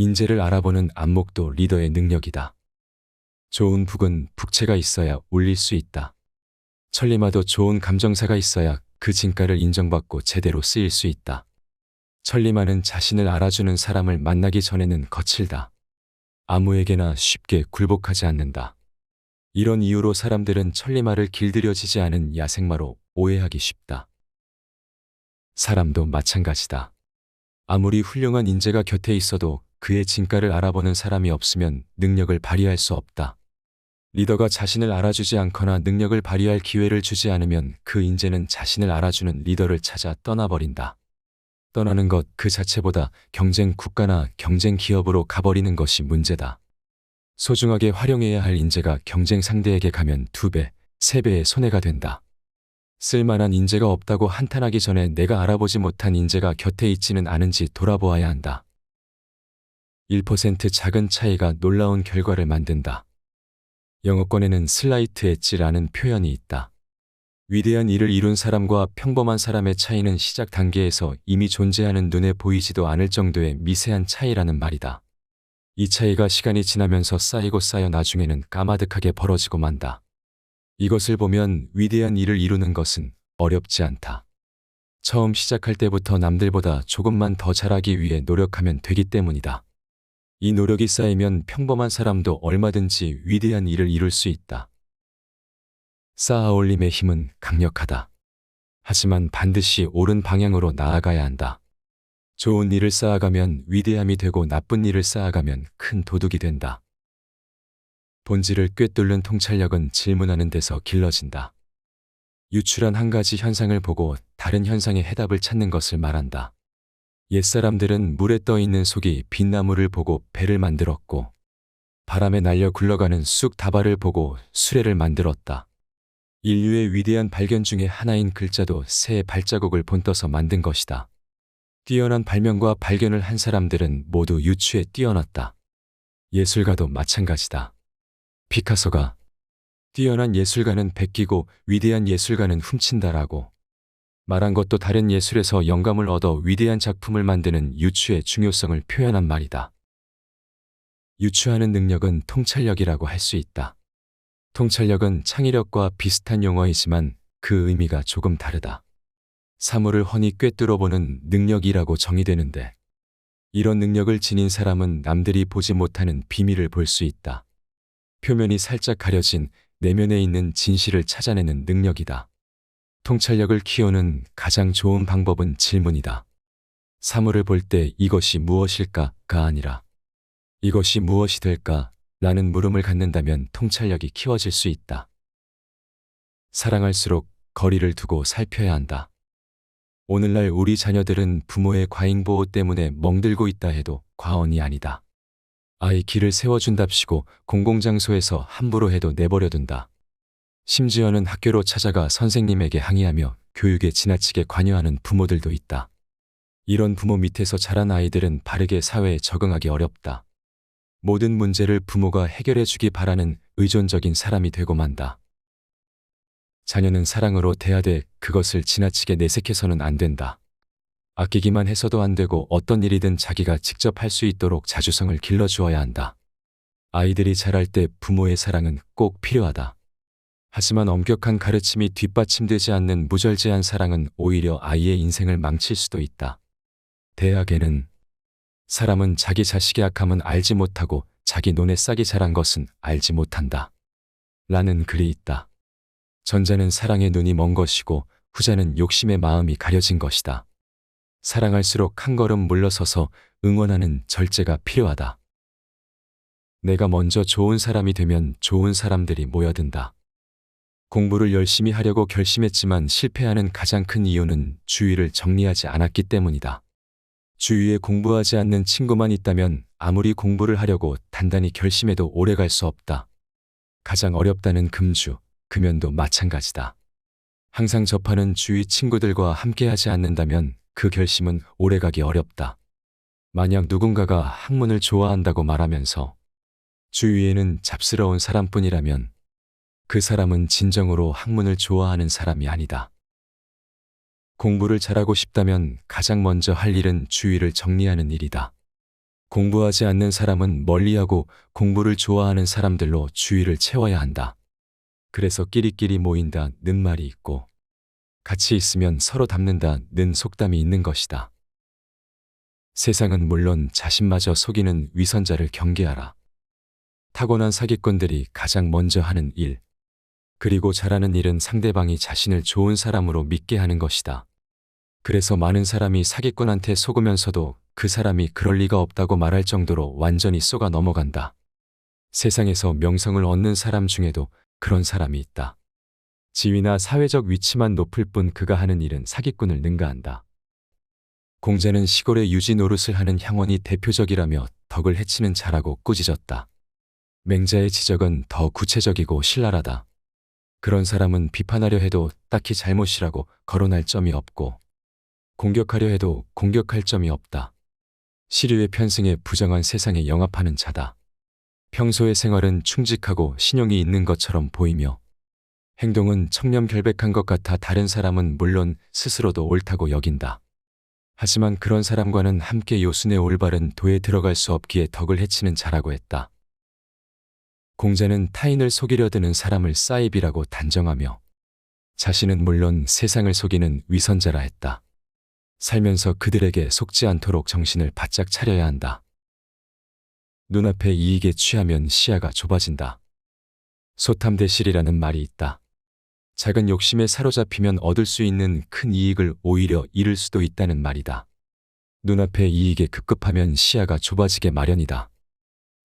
인재를 알아보는 안목도 리더의 능력이다. 좋은 북은 북채가 있어야 울릴 수 있다. 천리마도 좋은 감정사가 있어야 그 진가를 인정받고 제대로 쓰일 수 있다. 천리마는 자신을 알아주는 사람을 만나기 전에는 거칠다. 아무에게나 쉽게 굴복하지 않는다. 이런 이유로 사람들은 천리마를 길들여지지 않은 야생마로 오해하기 쉽다. 사람도 마찬가지다. 아무리 훌륭한 인재가 곁에 있어도 그의 진가를 알아보는 사람이 없으면 능력을 발휘할 수 없다. 리더가 자신을 알아주지 않거나 능력을 발휘할 기회를 주지 않으면 그 인재는 자신을 알아주는 리더를 찾아 떠나버린다. 떠나는 것 그 자체보다 경쟁 국가나 경쟁 기업으로 가버리는 것이 문제다. 소중하게 활용해야 할 인재가 경쟁 상대에게 가면 2배, 3배의 손해가 된다. 쓸만한 인재가 없다고 한탄하기 전에 내가 알아보지 못한 인재가 곁에 있지는 않은지 돌아보아야 한다. 1% 작은 차이가 놀라운 결과를 만든다. 영어권에는 슬라이트 엣지라는 표현이 있다. 위대한 일을 이룬 사람과 평범한 사람의 차이는 시작 단계에서 이미 존재하는 눈에 보이지도 않을 정도의 미세한 차이라는 말이다. 이 차이가 시간이 지나면서 쌓이고 쌓여 나중에는 까마득하게 벌어지고 만다. 이것을 보면 위대한 일을 이루는 것은 어렵지 않다. 처음 시작할 때부터 남들보다 조금만 더 잘하기 위해 노력하면 되기 때문이다. 이 노력이 쌓이면 평범한 사람도 얼마든지 위대한 일을 이룰 수 있다. 쌓아올림의 힘은 강력하다. 하지만 반드시 옳은 방향으로 나아가야 한다. 좋은 일을 쌓아가면 위대함이 되고 나쁜 일을 쌓아가면 큰 도둑이 된다. 본질을 꿰뚫는 통찰력은 질문하는 데서 길러진다. 유출한 한 가지 현상을 보고 다른 현상의 해답을 찾는 것을 말한다. 옛사람들은 물에 떠있는 속이 빈나무를 보고 배를 만들었고 바람에 날려 굴러가는 쑥 다발을 보고 수레를 만들었다. 인류의 위대한 발견 중에 하나인 글자도 새의 발자국을 본떠서 만든 것이다. 뛰어난 발명과 발견을 한 사람들은 모두 유추에 뛰어났다. 예술가도 마찬가지다. 피카소가 뛰어난 예술가는 베끼고 위대한 예술가는 훔친다라고 말한 것도 다른 예술에서 영감을 얻어 위대한 작품을 만드는 유추의 중요성을 표현한 말이다. 유추하는 능력은 통찰력이라고 할 수 있다. 통찰력은 창의력과 비슷한 용어이지만 그 의미가 조금 다르다. 사물을 훤히 꿰뚫어보는 능력이라고 정의되는데 이런 능력을 지닌 사람은 남들이 보지 못하는 비밀을 볼 수 있다. 표면이 살짝 가려진 내면에 있는 진실을 찾아내는 능력이다. 통찰력을 키우는 가장 좋은 방법은 질문이다. 사물을 볼 때 이것이 무엇일까가 아니라 이것이 무엇이 될까? 라는 물음을 갖는다면 통찰력이 키워질 수 있다. 사랑할수록 거리를 두고 살펴야 한다. 오늘날 우리 자녀들은 부모의 과잉보호 때문에 멍들고 있다 해도 과언이 아니다. 아이 길을 세워준답시고 공공장소에서 함부로 해도 내버려둔다. 심지어는 학교로 찾아가 선생님에게 항의하며 교육에 지나치게 관여하는 부모들도 있다. 이런 부모 밑에서 자란 아이들은 바르게 사회에 적응하기 어렵다. 모든 문제를 부모가 해결해주기 바라는 의존적인 사람이 되고 만다. 자녀는 사랑으로 대하되 그것을 지나치게 내색해서는 안 된다. 아끼기만 해서도 안 되고 어떤 일이든 자기가 직접 할 수 있도록 자주성을 길러주어야 한다. 아이들이 자랄 때 부모의 사랑은 꼭 필요하다. 하지만 엄격한 가르침이 뒷받침되지 않는 무절제한 사랑은 오히려 아이의 인생을 망칠 수도 있다. 대학에는 사람은 자기 자식의 악함은 알지 못하고 자기 논에 싹이 자란 것은 알지 못한다. 라는 글이 있다. 전자는 사랑의 눈이 먼 것이고 후자는 욕심의 마음이 가려진 것이다. 사랑할수록 한 걸음 물러서서 응원하는 절제가 필요하다. 내가 먼저 좋은 사람이 되면 좋은 사람들이 모여든다. 공부를 열심히 하려고 결심했지만 실패하는 가장 큰 이유는 주위를 정리하지 않았기 때문이다. 주위에 공부하지 않는 친구만 있다면 아무리 공부를 하려고 단단히 결심해도 오래 갈 수 없다. 가장 어렵다는 금주, 금연도 마찬가지다. 항상 접하는 주위 친구들과 함께하지 않는다면 그 결심은 오래가기 어렵다. 만약 누군가가 학문을 좋아한다고 말하면서 주위에는 잡스러운 사람뿐이라면 그 사람은 진정으로 학문을 좋아하는 사람이 아니다. 공부를 잘하고 싶다면 가장 먼저 할 일은 주위를 정리하는 일이다. 공부하지 않는 사람은 멀리하고 공부를 좋아하는 사람들로 주위를 채워야 한다. 그래서 끼리끼리 모인다는 말이 있고 같이 있으면 서로 닮는다는 속담이 있는 것이다. 세상은 물론 자신마저 속이는 위선자를 경계하라. 타고난 사기꾼들이 가장 먼저 하는 일, 그리고 잘하는 일은 상대방이 자신을 좋은 사람으로 믿게 하는 것이다. 그래서 많은 사람이 사기꾼한테 속으면서도 그 사람이 그럴 리가 없다고 말할 정도로 완전히 쏘가 넘어간다. 세상에서 명성을 얻는 사람 중에도 그런 사람이 있다. 지위나 사회적 위치만 높을 뿐 그가 하는 일은 사기꾼을 능가한다. 공자는 시골의 유지 노릇을 하는 향원이 대표적이라며 덕을 해치는 자라고 꾸짖었다. 맹자의 지적은 더 구체적이고 신랄하다. 그런 사람은 비판하려 해도 딱히 잘못이라고 거론할 점이 없고 공격하려 해도 공격할 점이 없다. 시류의 편승에 부정한 세상에 영합하는 자다. 평소의 생활은 충직하고 신용이 있는 것처럼 보이며 행동은 청렴결백한 것 같아 다른 사람은 물론 스스로도 옳다고 여긴다. 하지만 그런 사람과는 함께 요순의 올바른 도에 들어갈 수 없기에 덕을 해치는 자라고 했다. 공자는 타인을 속이려 드는 사람을 사입이라고 단정하며 자신은 물론 세상을 속이는 위선자라 했다. 살면서 그들에게 속지 않도록 정신을 바짝 차려야 한다. 눈앞의 이익에 취하면 시야가 좁아진다. 소탐대실이라는 말이 있다. 작은 욕심에 사로잡히면 얻을 수 있는 큰 이익을 오히려 잃을 수도 있다는 말이다. 눈앞의 이익에 급급하면 시야가 좁아지게 마련이다.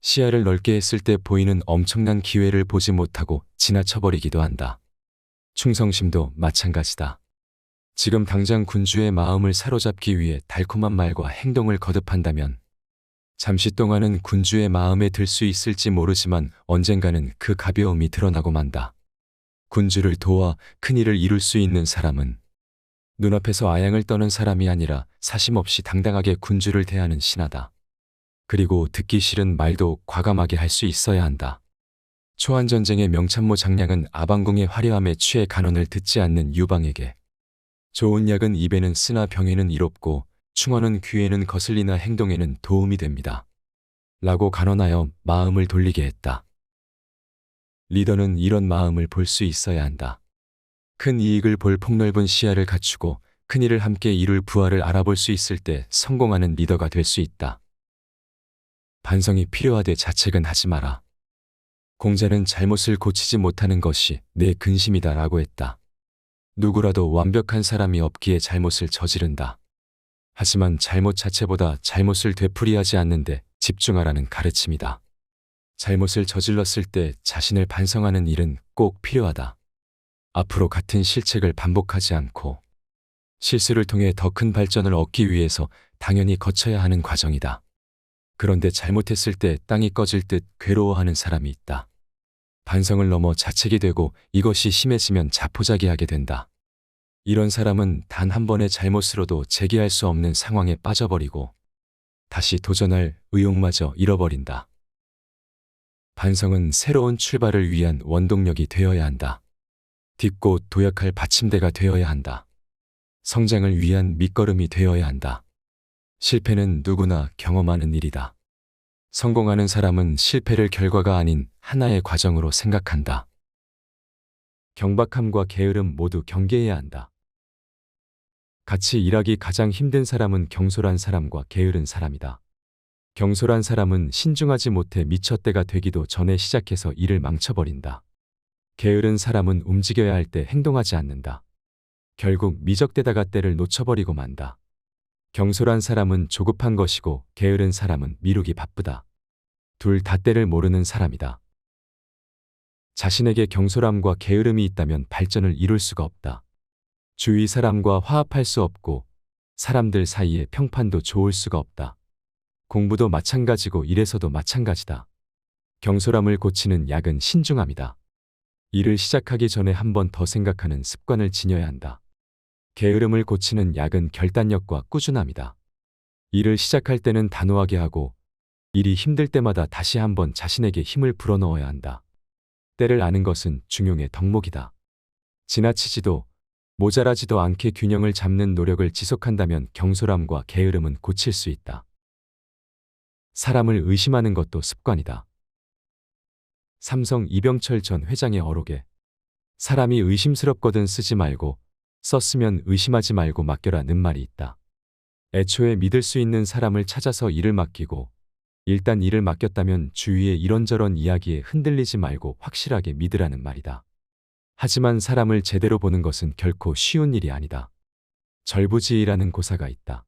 시야를 넓게 했을 때 보이는 엄청난 기회를 보지 못하고 지나쳐버리기도 한다. 충성심도 마찬가지다. 지금 당장 군주의 마음을 사로잡기 위해 달콤한 말과 행동을 거듭한다면 잠시 동안은 군주의 마음에 들 수 있을지 모르지만 언젠가는 그 가벼움이 드러나고 만다. 군주를 도와 큰일을 이룰 수 있는 사람은 눈앞에서 아양을 떠는 사람이 아니라 사심없이 당당하게 군주를 대하는 신하다. 그리고 듣기 싫은 말도 과감하게 할 수 있어야 한다. 초안전쟁의 명참모 장량은 아방궁의 화려함에 취해 간언을 듣지 않는 유방에게 좋은 약은 입에는 쓰나 병에는 이롭고 충언은 귀에는 거슬리나 행동에는 도움이 됩니다. 라고 간언하여 마음을 돌리게 했다. 리더는 이런 마음을 볼 수 있어야 한다. 큰 이익을 볼 폭넓은 시야를 갖추고 큰일을 함께 이룰 부하를 알아볼 수 있을 때 성공하는 리더가 될 수 있다. 반성이 필요하되 자책은 하지 마라. 공자는 잘못을 고치지 못하는 것이 내 근심이다 라고 했다. 누구라도 완벽한 사람이 없기에 잘못을 저지른다. 하지만 잘못 자체보다 잘못을 되풀이하지 않는데 집중하라는 가르침이다. 잘못을 저질렀을 때 자신을 반성하는 일은 꼭 필요하다. 앞으로 같은 실책을 반복하지 않고 실수를 통해 더 큰 발전을 얻기 위해서 당연히 거쳐야 하는 과정이다. 그런데 잘못했을 때 땅이 꺼질 듯 괴로워하는 사람이 있다. 반성을 넘어 자책이 되고 이것이 심해지면 자포자기하게 된다. 이런 사람은 단 한 번의 잘못으로도 재기할 수 없는 상황에 빠져버리고 다시 도전할 의욕마저 잃어버린다. 반성은 새로운 출발을 위한 원동력이 되어야 한다. 딛고 도약할 받침대가 되어야 한다. 성장을 위한 밑거름이 되어야 한다. 실패는 누구나 경험하는 일이다. 성공하는 사람은 실패를 결과가 아닌 하나의 과정으로 생각한다. 경박함과 게으름 모두 경계해야 한다. 같이 일하기 가장 힘든 사람은 경솔한 사람과 게으른 사람이다. 경솔한 사람은 신중하지 못해 미처때가 되기도 전에 시작해서 일을 망쳐버린다. 게으른 사람은 움직여야 할 때 행동하지 않는다. 결국 미적대다가 때를 놓쳐버리고 만다. 경솔한 사람은 조급한 것이고 게으른 사람은 미루기 바쁘다. 둘 다 때를 모르는 사람이다. 자신에게 경솔함과 게으름이 있다면 발전을 이룰 수가 없다. 주위 사람과 화합할 수 없고 사람들 사이에 평판도 좋을 수가 없다. 공부도 마찬가지고 일에서도 마찬가지다. 경솔함을 고치는 약은 신중함이다. 일을 시작하기 전에 한 번 더 생각하는 습관을 지녀야 한다. 게으름을 고치는 약은 결단력과 꾸준함이다. 일을 시작할 때는 단호하게 하고 일이 힘들 때마다 다시 한번 자신에게 힘을 불어넣어야 한다. 때를 아는 것은 중용의 덕목이다. 지나치지도 모자라지도 않게 균형을 잡는 노력을 지속한다면 경솔함과 게으름은 고칠 수 있다. 사람을 의심하는 것도 습관이다. 삼성 이병철 전 회장의 어록에 사람이 의심스럽거든 쓰지 말고 썼으면 의심하지 말고 맡겨라는 말이 있다. 애초에 믿을 수 있는 사람을 찾아서 일을 맡기고 일단 일을 맡겼다면 주위의 이런저런 이야기에 흔들리지 말고 확실하게 믿으라는 말이다. 하지만 사람을 제대로 보는 것은 결코 쉬운 일이 아니다. 절부지의라는 고사가 있다.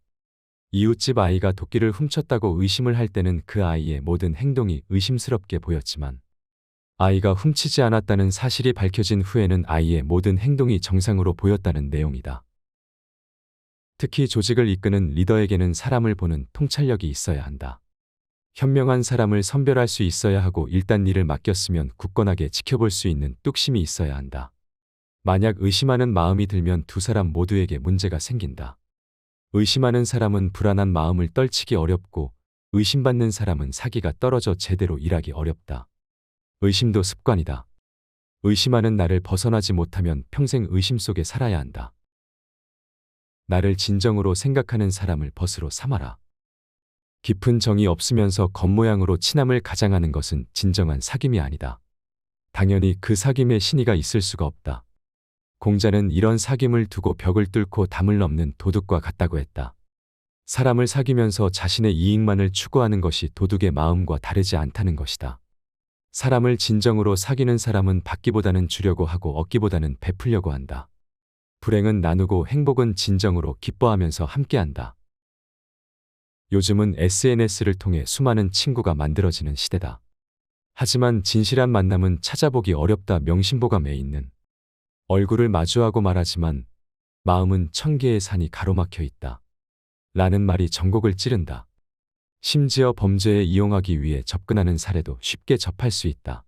이웃집 아이가 도끼를 훔쳤다고 의심을 할 때는 그 아이의 모든 행동이 의심스럽게 보였지만 아이가 훔치지 않았다는 사실이 밝혀진 후에는 아이의 모든 행동이 정상으로 보였다는 내용이다. 특히 조직을 이끄는 리더에게는 사람을 보는 통찰력이 있어야 한다. 현명한 사람을 선별할 수 있어야 하고 일단 일을 맡겼으면 굳건하게 지켜볼 수 있는 뚝심이 있어야 한다. 만약 의심하는 마음이 들면 두 사람 모두에게 문제가 생긴다. 의심하는 사람은 불안한 마음을 떨치기 어렵고 의심받는 사람은 사기가 떨어져 제대로 일하기 어렵다. 의심도 습관이다. 의심하는 나를 벗어나지 못하면 평생 의심 속에 살아야 한다. 나를 진정으로 생각하는 사람을 벗으로 삼아라. 깊은 정이 없으면서 겉모양으로 친함을 가장하는 것은 진정한 사귐이 아니다. 당연히 그 사귐에 신의가 있을 수가 없다. 공자는 이런 사귐을 두고 벽을 뚫고 담을 넘는 도둑과 같다고 했다. 사람을 사귀면서 자신의 이익만을 추구하는 것이 도둑의 마음과 다르지 않다는 것이다. 사람을 진정으로 사귀는 사람은 받기보다는 주려고 하고 얻기보다는 베풀려고 한다. 불행은 나누고 행복은 진정으로 기뻐하면서 함께한다. 요즘은 SNS를 통해 수많은 친구가 만들어지는 시대다. 하지만 진실한 만남은 찾아보기 어렵다. 명심보감에 있는 얼굴을 마주하고 말하지만 마음은 1000개의 산이 가로막혀 있다. 라는 말이 전곡을 찌른다. 심지어 범죄에 이용하기 위해 접근하는 사례도 쉽게 접할 수 있다.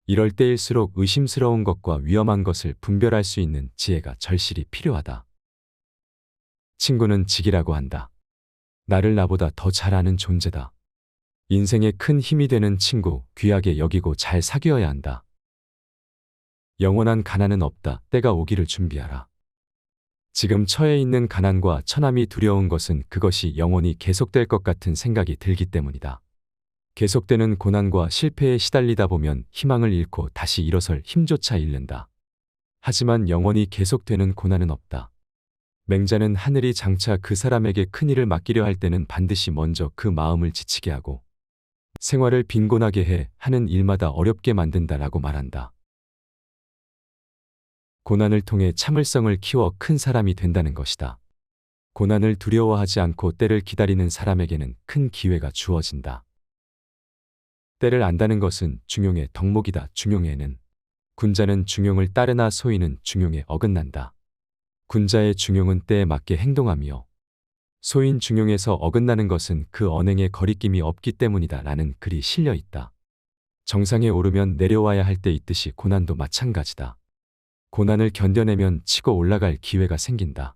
이럴 때일수록 의심스러운 것과 위험한 것을 분별할 수 있는 지혜가 절실히 필요하다. 친구는 직이라고 한다. 나를 나보다 더 잘 아는 존재다. 인생에 큰 힘이 되는 친구, 귀하게 여기고 잘 사귀어야 한다. 영원한 가난은 없다. 때가 오기를 준비하라. 지금 처해 있는 가난과 처남이 두려운 것은 그것이 영원히 계속될 것 같은 생각이 들기 때문이다. 계속되는 고난과 실패에 시달리다 보면 희망을 잃고 다시 일어설 힘조차 잃는다. 하지만 영원히 계속되는 고난은 없다. 맹자는 하늘이 장차 그 사람에게 큰일을 맡기려 할 때는 반드시 먼저 그 마음을 지치게 하고 생활을 빈곤하게 해 하는 일마다 어렵게 만든다라고 말한다. 고난을 통해 참을성을 키워 큰 사람이 된다는 것이다. 고난을 두려워하지 않고 때를 기다리는 사람에게는 큰 기회가 주어진다. 때를 안다는 것은 중용의 덕목이다. 중용에는 군자는 중용을 따르나 소인은 중용에 어긋난다. 군자의 중용은 때에 맞게 행동하며 소인 중용에서 어긋나는 것은 그 언행에 거리낌이 없기 때문이다. 라는 글이 실려 있다. 정상에 오르면 내려와야 할 때 있듯이 고난도 마찬가지다. 고난을 견뎌내면 치고 올라갈 기회가 생긴다.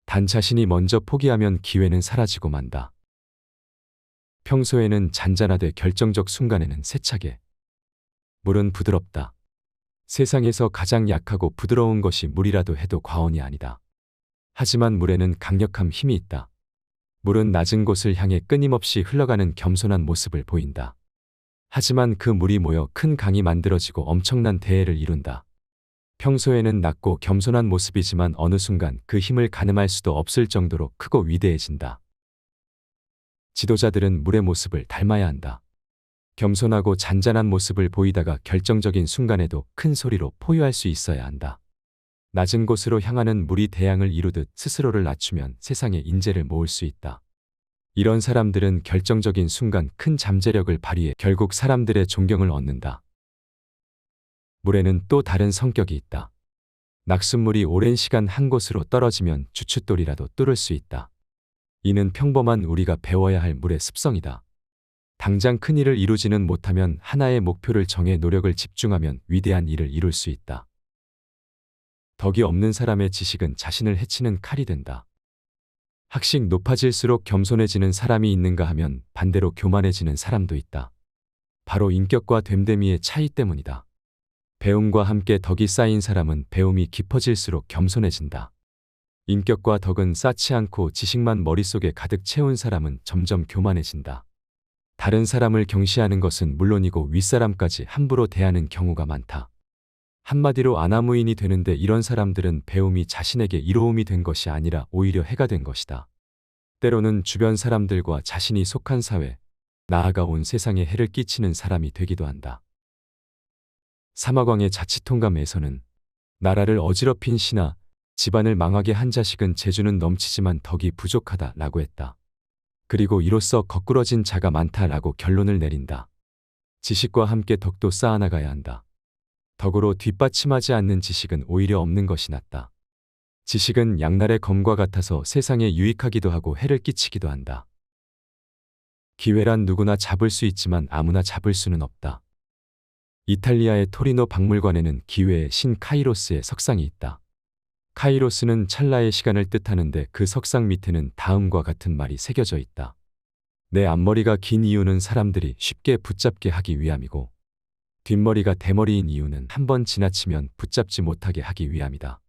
단 자신이 먼저 포기하면 기회는 사라지고 만다. 평소에는 잔잔하되 결정적 순간에는 세차게. 물은 부드럽다. 세상에서 가장 약하고 부드러운 것이 물이라도 해도 과언이 아니다. 하지만 물에는 강력한 힘이 있다. 물은 낮은 곳을 향해 끊임없이 흘러가는 겸손한 모습을 보인다. 하지만 그 물이 모여 큰 강이 만들어지고 엄청난 대해를 이룬다. 평소에는 낮고 겸손한 모습이지만 어느 순간 그 힘을 가늠할 수도 없을 정도로 크고 위대해진다. 지도자들은 물의 모습을 닮아야 한다. 겸손하고 잔잔한 모습을 보이다가 결정적인 순간에도 큰 소리로 포효할 수 있어야 한다. 낮은 곳으로 향하는 물이 대양을 이루듯 스스로를 낮추면 세상에 인재를 모을 수 있다. 이런 사람들은 결정적인 순간 큰 잠재력을 발휘해 결국 사람들의 존경을 얻는다. 물에는 또 다른 성격이 있다. 낙숫물이 오랜 시간 한 곳으로 떨어지면 주춧돌이라도 뚫을 수 있다. 이는 평범한 우리가 배워야 할 물의 습성이다. 당장 큰 일을 이루지는 못하면 하나의 목표를 정해 노력을 집중하면 위대한 일을 이룰 수 있다. 덕이 없는 사람의 지식은 자신을 해치는 칼이 된다. 학식 높아질수록 겸손해지는 사람이 있는가 하면 반대로 교만해지는 사람도 있다. 바로 인격과 됨됨이의 차이 때문이다. 배움과 함께 덕이 쌓인 사람은 배움이 깊어질수록 겸손해진다. 인격과 덕은 쌓지 않고 지식만 머릿속에 가득 채운 사람은 점점 교만해진다. 다른 사람을 경시하는 것은 물론이고 윗사람까지 함부로 대하는 경우가 많다. 한마디로 아나무인이 되는데 이런 사람들은 배움이 자신에게 이로움이 된 것이 아니라 오히려 해가 된 것이다. 때로는 주변 사람들과 자신이 속한 사회, 나아가 온 세상에 해를 끼치는 사람이 되기도 한다. 사마광의 자치통감에서는 나라를 어지럽힌 신하, 집안을 망하게 한 자식은 재주는 넘치지만 덕이 부족하다라고 했다. 그리고 이로써 거꾸러진 자가 많다라고 결론을 내린다. 지식과 함께 덕도 쌓아나가야 한다. 덕으로 뒷받침하지 않는 지식은 오히려 없는 것이 낫다. 지식은 양날의 검과 같아서 세상에 유익하기도 하고 해를 끼치기도 한다. 기회란 누구나 잡을 수 있지만 아무나 잡을 수는 없다. 이탈리아의 토리노 박물관에는 기회의 신 카이로스의 석상이 있다. 카이로스는 찰나의 시간을 뜻하는데 그 석상 밑에는 다음과 같은 말이 새겨져 있다. 내 앞머리가 긴 이유는 사람들이 쉽게 붙잡게 하기 위함이고 뒷머리가 대머리인 이유는 한번 지나치면 붙잡지 못하게 하기 위함이다.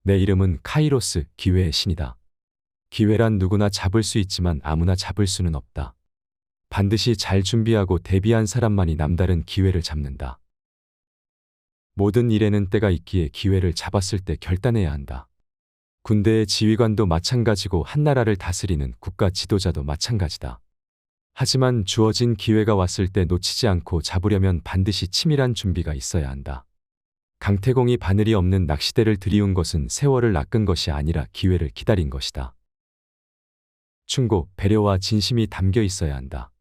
내 이름은 카이로스, 기회의 신이다. 기회란 누구나 잡을 수 있지만 아무나 잡을 수는 없다. 반드시 잘 준비하고 대비한 사람만이 남다른 기회를 잡는다. 모든 일에는 때가 있기에 기회를 잡았을 때 결단해야 한다. 군대의 지휘관도 마찬가지고 한 나라를 다스리는 국가 지도자도 마찬가지다. 하지만 주어진 기회가 왔을 때 놓치지 않고 잡으려면 반드시 치밀한 준비가 있어야 한다. 강태공이 바늘이 없는 낚시대를 들이운 것은 세월을 낚은 것이 아니라 기회를 기다린 것이다. 충고, 배려와 진심이 담겨 있어야 한다.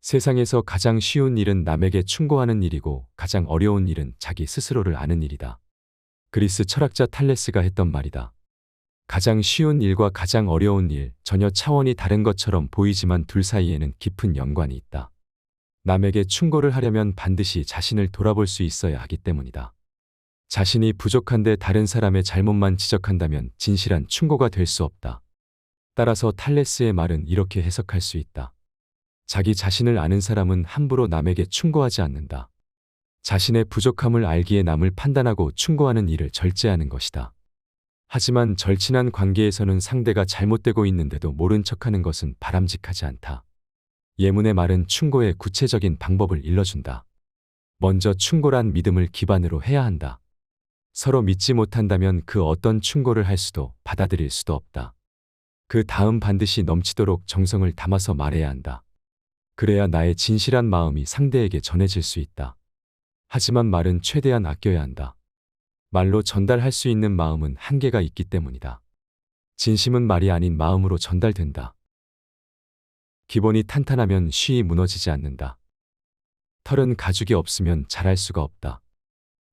세상에서 가장 쉬운 일은 남에게 충고하는 일이고 가장 어려운 일은 자기 스스로를 아는 일이다. 그리스 철학자 탈레스가 했던 말이다. 가장 쉬운 일과 가장 어려운 일, 전혀 차원이 다른 것처럼 보이지만 둘 사이에는 깊은 연관이 있다. 남에게 충고를 하려면 반드시 자신을 돌아볼 수 있어야 하기 때문이다. 자신이 부족한데 다른 사람의 잘못만 지적한다면 진실한 충고가 될 수 없다. 따라서 탈레스의 말은 이렇게 해석할 수 있다. 자기 자신을 아는 사람은 함부로 남에게 충고하지 않는다. 자신의 부족함을 알기에 남을 판단하고 충고하는 일을 절제하는 것이다. 하지만 절친한 관계에서는 상대가 잘못되고 있는데도 모른 척하는 것은 바람직하지 않다. 예문의 말은 충고의 구체적인 방법을 일러준다. 먼저 충고란 믿음을 기반으로 해야 한다. 서로 믿지 못한다면 그 어떤 충고를 할 수도 받아들일 수도 없다. 그 다음 반드시 넘치도록 정성을 담아서 말해야 한다. 그래야 나의 진실한 마음이 상대에게 전해질 수 있다. 하지만 말은 최대한 아껴야 한다. 말로 전달할 수 있는 마음은 한계가 있기 때문이다. 진심은 말이 아닌 마음으로 전달된다. 기본이 탄탄하면 쉬이 무너지지 않는다. 털은 가죽이 없으면 자랄 수가 없다.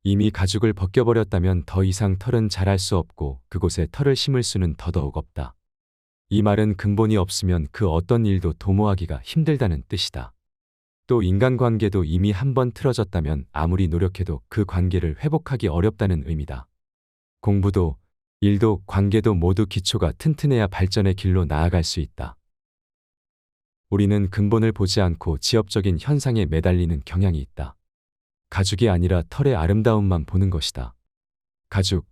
이미 가죽을 벗겨버렸다면 더 이상 털은 자랄 수 없고 그곳에 털을 심을 수는 더더욱 없다. 이 말은 근본이 없으면 그 어떤 일도 도모하기가 힘들다는 뜻이다. 또 인간관계도 이미 한번 틀어졌다면 아무리 노력해도 그 관계를 회복하기 어렵다는 의미다. 공부도, 일도, 관계도 모두 기초가 튼튼해야 발전의 길로 나아갈 수 있다. 우리는 근본을 보지 않고 지엽적인 현상에 매달리는 경향이 있다. 가죽이 아니라 털의 아름다움만 보는 것이다. 가죽,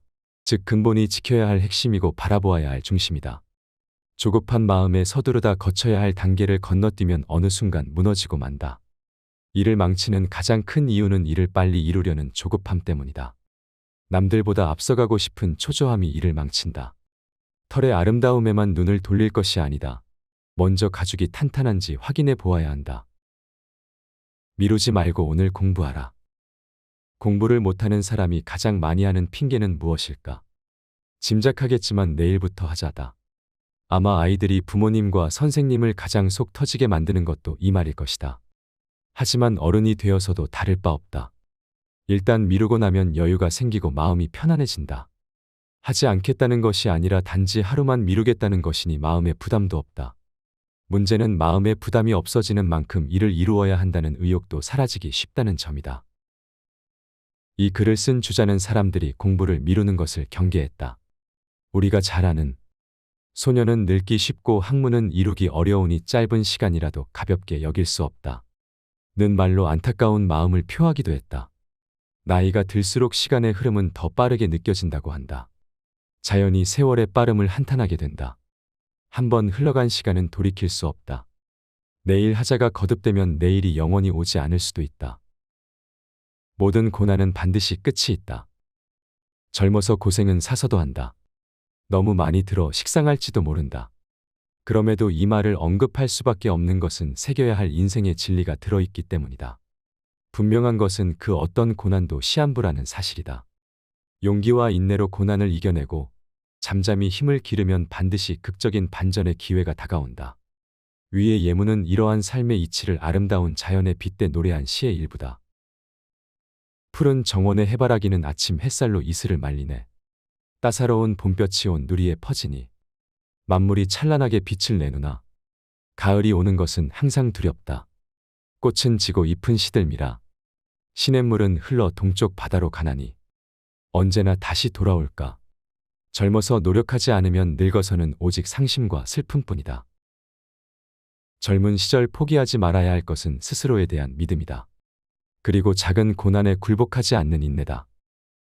즉 근본이 지켜야 할 핵심이고 바라보아야 할 중심이다. 조급한 마음에 서두르다 거쳐야 할 단계를 건너뛰면 어느 순간 무너지고 만다. 일을 망치는 가장 큰 이유는 일을 빨리 이루려는 조급함 때문이다. 남들보다 앞서가고 싶은 초조함이 일을 망친다. 털의 아름다움에만 눈을 돌릴 것이 아니다. 먼저 가죽이 탄탄한지 확인해 보아야 한다. 미루지 말고 오늘 공부하라. 공부를 못하는 사람이 가장 많이 하는 핑계는 무엇일까? 짐작하겠지만 내일부터 하자다. 아마 아이들이 부모님과 선생님을 가장 속 터지게 만드는 것도 이 말일 것이다. 하지만 어른이 되어서도 다를 바 없다. 일단 미루고 나면 여유가 생기고 마음이 편안해진다. 하지 않겠다는 것이 아니라 단지 하루만 미루겠다는 것이니 마음의 부담도 없다. 문제는 마음의 부담이 없어지는 만큼 일을 이루어야 한다는 의욕도 사라지기 쉽다는 점이다. 이 글을 쓴 주자는 사람들이 공부를 미루는 것을 경계했다. 우리가 잘 아는 소녀는 늙기 쉽고 학문은 이루기 어려우니 짧은 시간이라도 가볍게 여길 수 없다. 는 말로 안타까운 마음을 표하기도 했다. 나이가 들수록 시간의 흐름은 더 빠르게 느껴진다고 한다. 자연히 세월의 빠름을 한탄하게 된다. 한번 흘러간 시간은 돌이킬 수 없다. 내일 하자가 거듭되면 내일이 영원히 오지 않을 수도 있다. 모든 고난은 반드시 끝이 있다. 젊어서 고생은 사서도 한다. 너무 많이 들어 식상할지도 모른다. 그럼에도 이 말을 언급할 수밖에 없는 것은 새겨야 할 인생의 진리가 들어있기 때문이다. 분명한 것은 그 어떤 고난도 시한부라는 사실이다. 용기와 인내로 고난을 이겨내고 잠잠히 힘을 기르면 반드시 극적인 반전의 기회가 다가온다. 위의 예문은 이러한 삶의 이치를 아름다운 자연에 빗대 노래한 시의 일부다. 푸른 정원의 해바라기는 아침 햇살로 이슬을 말리네. 따사로운 봄볕이 온 누리에 퍼지니 만물이 찬란하게 빛을 내누나 가을이 오는 것은 항상 두렵다. 꽃은 지고 잎은 시들미라. 시냇물은 흘러 동쪽 바다로 가나니 언제나 다시 돌아올까. 젊어서 노력하지 않으면 늙어서는 오직 상심과 슬픔뿐이다. 젊은 시절 포기하지 말아야 할 것은 스스로에 대한 믿음이다. 그리고 작은 고난에 굴복하지 않는 인내다.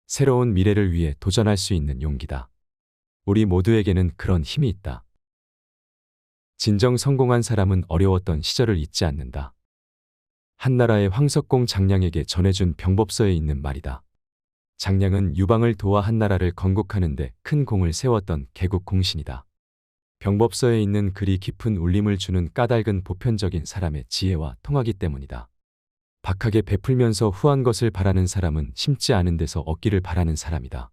새로운 미래를 위해 도전할 수 있는 용기다. 우리 모두에게는 그런 힘이 있다. 진정 성공한 사람은 어려웠던 시절을 잊지 않는다. 한나라의 황석공 장량에게 전해준 병법서에 있는 말이다. 장량은 유방을 도와 한나라를 건국하는 데 큰 공을 세웠던 개국 공신이다. 병법서에 있는 글이 깊은 울림을 주는 까닭은 보편적인 사람의 지혜와 통하기 때문이다. 박하게 베풀면서 후한 것을 바라는 사람은 심지 않은 데서 얻기를 바라는 사람이다.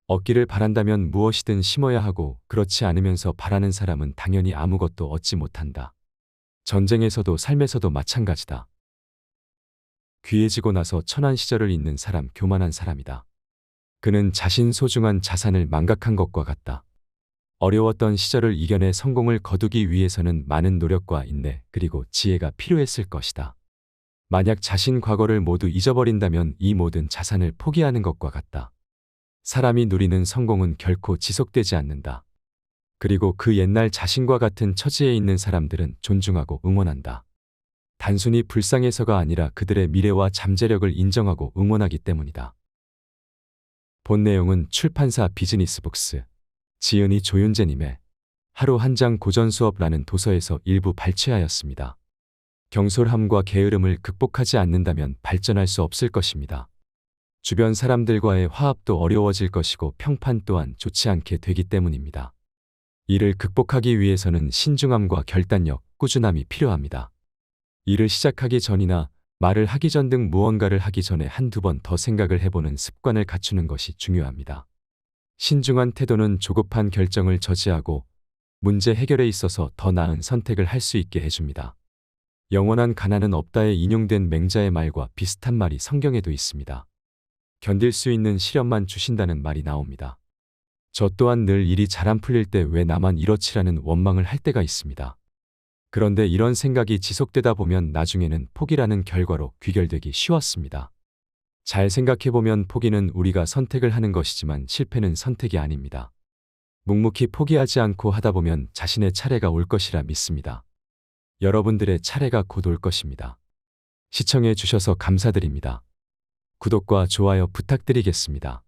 얻기를 바란다면 무엇이든 심어야 하고 그렇지 않으면서 바라는 사람은 당연히 아무것도 얻지 못한다. 전쟁에서도 삶에서도 마찬가지다. 귀해지고 나서 천한 시절을 잇는 사람 교만한 사람이다. 그는 자신 소중한 자산을 망각한 것과 같다. 어려웠던 시절을 이겨내 성공을 거두기 위해서는 많은 노력과 인내 그리고 지혜가 필요했을 것이다. 만약 자신 과거를 모두 잊어버린다면 이 모든 자산을 포기하는 것과 같다. 사람이 누리는 성공은 결코 지속되지 않는다. 그리고 그 옛날 자신과 같은 처지에 있는 사람들은 존중하고 응원한다. 단순히 불쌍해서가 아니라 그들의 미래와 잠재력을 인정하고 응원하기 때문이다. 본 내용은 출판사 비즈니스북스 지은이 조윤재님의 하루 한 장 고전 수업라는 도서에서 일부 발췌하였습니다. 경솔함과 게으름을 극복하지 않는다면 발전할 수 없을 것입니다. 주변 사람들과의 화합도 어려워질 것이고 평판 또한 좋지 않게 되기 때문입니다. 이를 극복하기 위해서는 신중함과 결단력, 꾸준함이 필요합니다. 일을 시작하기 전이나 말을 하기 전 등 무언가를 하기 전에 한두 번 더 생각을 해보는 습관을 갖추는 것이 중요합니다. 신중한 태도는 조급한 결정을 저지하고 문제 해결에 있어서 더 나은 선택을 할 수 있게 해줍니다. 영원한 가난은 없다에 인용된 맹자의 말과 비슷한 말이 성경에도 있습니다. 견딜 수 있는 시련만 주신다는 말이 나옵니다. 저 또한 늘 일이 잘 안 풀릴 때 왜 나만 이렇지라는 원망을 할 때가 있습니다. 그런데 이런 생각이 지속되다 보면 나중에는 포기라는 결과로 귀결되기 쉬웠습니다. 잘 생각해보면 포기는 우리가 선택을 하는 것이지만 실패는 선택이 아닙니다. 묵묵히 포기하지 않고 하다 보면 자신의 차례가 올 것이라 믿습니다. 여러분들의 차례가 곧 올 것입니다. 시청해 주셔서 감사드립니다. 구독과 좋아요 부탁드리겠습니다.